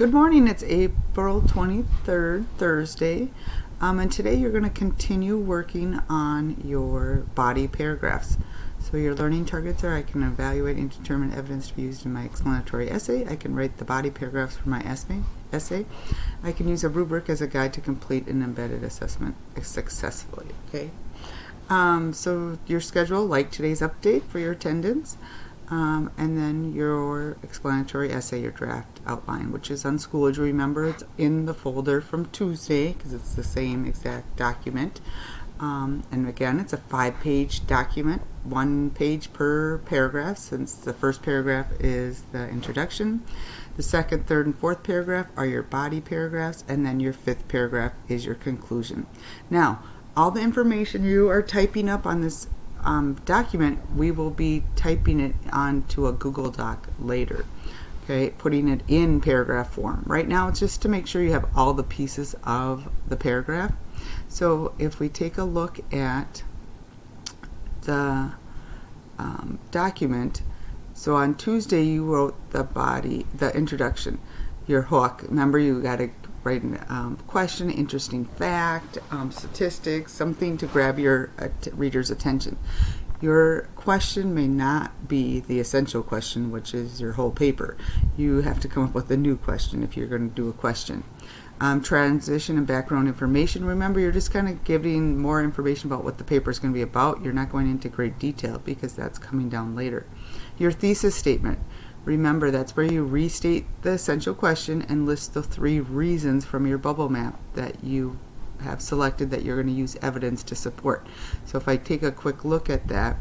Good morning, it's April 23rd, Thursday, and today you're going to continue working on your body paragraphs. So your learning targets are: I can evaluate and determine evidence to be used in my explanatory essay. I can write the body paragraphs for my essay. I can use a rubric as a guide to complete an embedded assessment successfully. Okay. So your schedule, like today's update for your attendance, and then your explanatory essay, your draft outline, which is on Schoology. Remember, it's in the folder from Tuesday because it's the same exact document. And again, it's a 5-page document, 1 page per paragraph, since the first paragraph is the introduction. The second, third, and fourth paragraph are your body paragraphs, and then your 5th paragraph is your conclusion. Now, all the information you are typing up on this document, we will be typing it onto a Google Doc later, okay, putting it in paragraph form. Right now it's just to make sure you have all the pieces of the paragraph. So if we take a look at the document, so on Tuesday you wrote the introduction, your hook. Remember, you got to write a question, interesting fact, statistics, something to grab your reader's attention. Your question may not be the essential question, which is your whole paper. You have to come up with a new question if you're going to do a question. Transition and background information. Remember, you're just kind of giving more information about what the paper is going to be about. You're not going into great detail because that's coming down later. Your thesis statement. Remember, that's where you restate the essential question and list the 3 reasons from your bubble map that you have selected that you're going to use evidence to support. So if I take a quick look at that,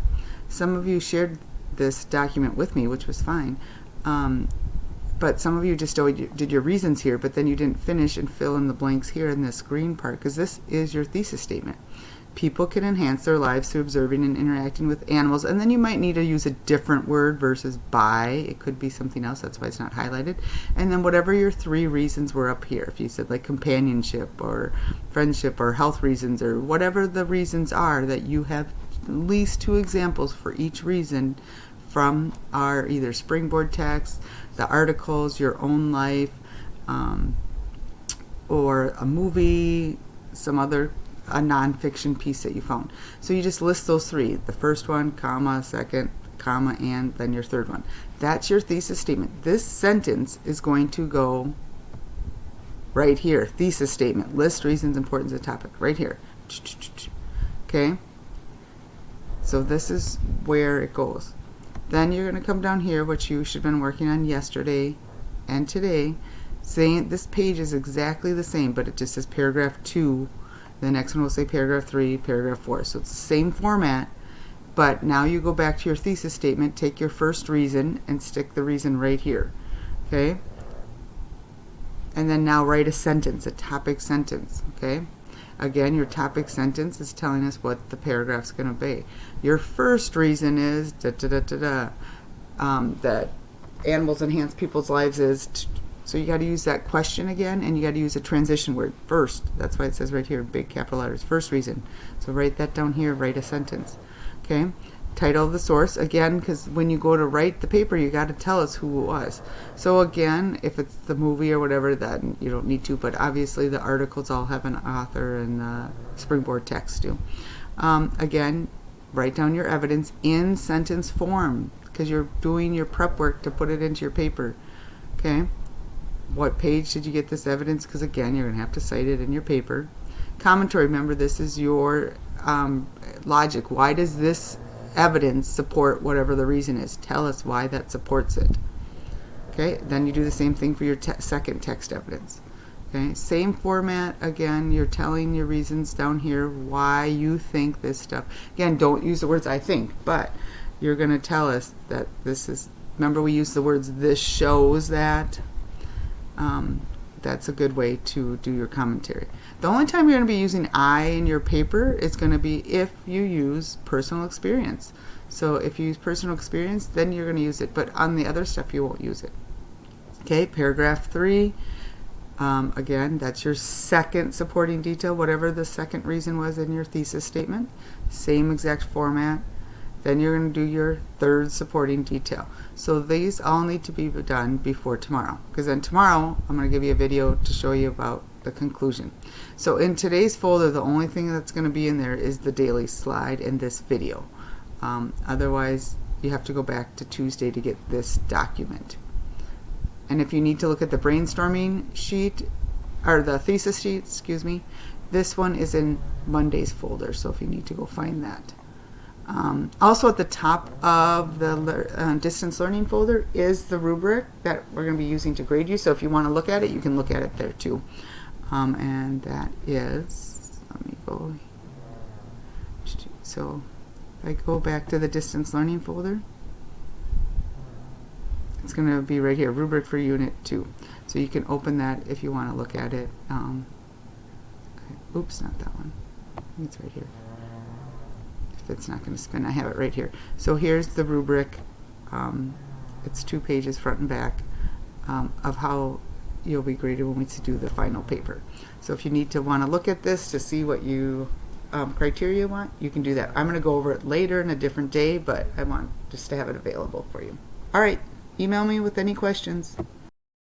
some of you shared this document with me, which was fine, but some of you just did your reasons here, but then you didn't finish and fill in the blanks here in this green part, because this is your thesis statement. People can enhance their lives through observing and interacting with animals, and then you might need to use a different word versus by. It could be something else, that's why it's not highlighted. And then whatever your 3 reasons were up here, if you said like companionship or friendship or health reasons or whatever the reasons are, that you have at least 2 examples for each reason from our either Springboard text, the articles, your own life, or a movie, a nonfiction piece that you found. So you just list those 3. The first one, comma, second, comma, and then your 3rd one. That's your thesis statement. This sentence is going to go right here. Thesis statement. List reasons, importance of the topic. Right here. Okay? So this is where it goes. Then you're going to come down here, which you should have been working on yesterday and today, saying this page is exactly the same, but it just says paragraph 2. The next one will say paragraph 3, paragraph 4. So it's the same format, but now you go back to your thesis statement, take your first reason, and stick the reason right here. Okay? And then now write a sentence, a topic sentence. Okay? Again, your topic sentence is telling us what the paragraph's going to be. Your first reason is that animals enhance people's lives is. So you got to use that question again, and you got to use a transition word first. That's why it says right here, big capital letters, first reason. So write that down here, write a sentence. Okay? Title of the source, again, because when you go to write the paper, you got to tell us who it was. So again, if it's the movie or whatever, then you don't need to, but obviously the articles all have an author, and the Springboard text do. Again, write down your evidence in sentence form, because you're doing your prep work to put it into your paper. Okay? What page did you get this evidence? Because again, you're going to have to cite it in your paper. Commentary, remember, this is your logic. Why does this evidence support whatever the reason is? Tell us why that supports it. Okay, then you do the same thing for your second text evidence. Okay, same format. Again, you're telling your reasons down here why you think this stuff. Again, don't use the words I think, but you're going to tell us that this is, remember we use the words this shows that. That's a good way to do your commentary. The only time you're going to be using I in your paper is going to be if you use personal experience. So if you use personal experience, then you're going to use it, but on the other stuff you won't use it. Okay, paragraph 3. Again, that's your second supporting detail, whatever the second reason was in your thesis statement. Same exact format. Then you're going to do your third supporting detail. So these all need to be done before tomorrow, because then tomorrow I'm going to give you a video to show you about the conclusion. So in today's folder, the only thing that's going to be in there is the daily slide and this video. Otherwise, you have to go back to Tuesday to get this document. And if you need to look at the brainstorming sheet, or the thesis sheet, excuse me, this one is in Monday's folder, so if you need to go find that. Also at the top of the distance learning folder is the rubric that we're going to be using to grade you, so if you want to look at it, you can look at it there too. And that is, let me go, so if I go back to the distance learning folder, it's going to be right here, rubric for unit 2. So you can open that if you want to look at it. Oops, not that one. It's right here. If it's not going to spin, I have it right here. So here's the rubric. It's 2 pages front and back of how you'll be graded when we do the final paper. So if you need to want to look at this to see what you criteria you want, you can do that. I'm going to go over it later in a different day, but I want just to have it available for you. All right, email me with any questions.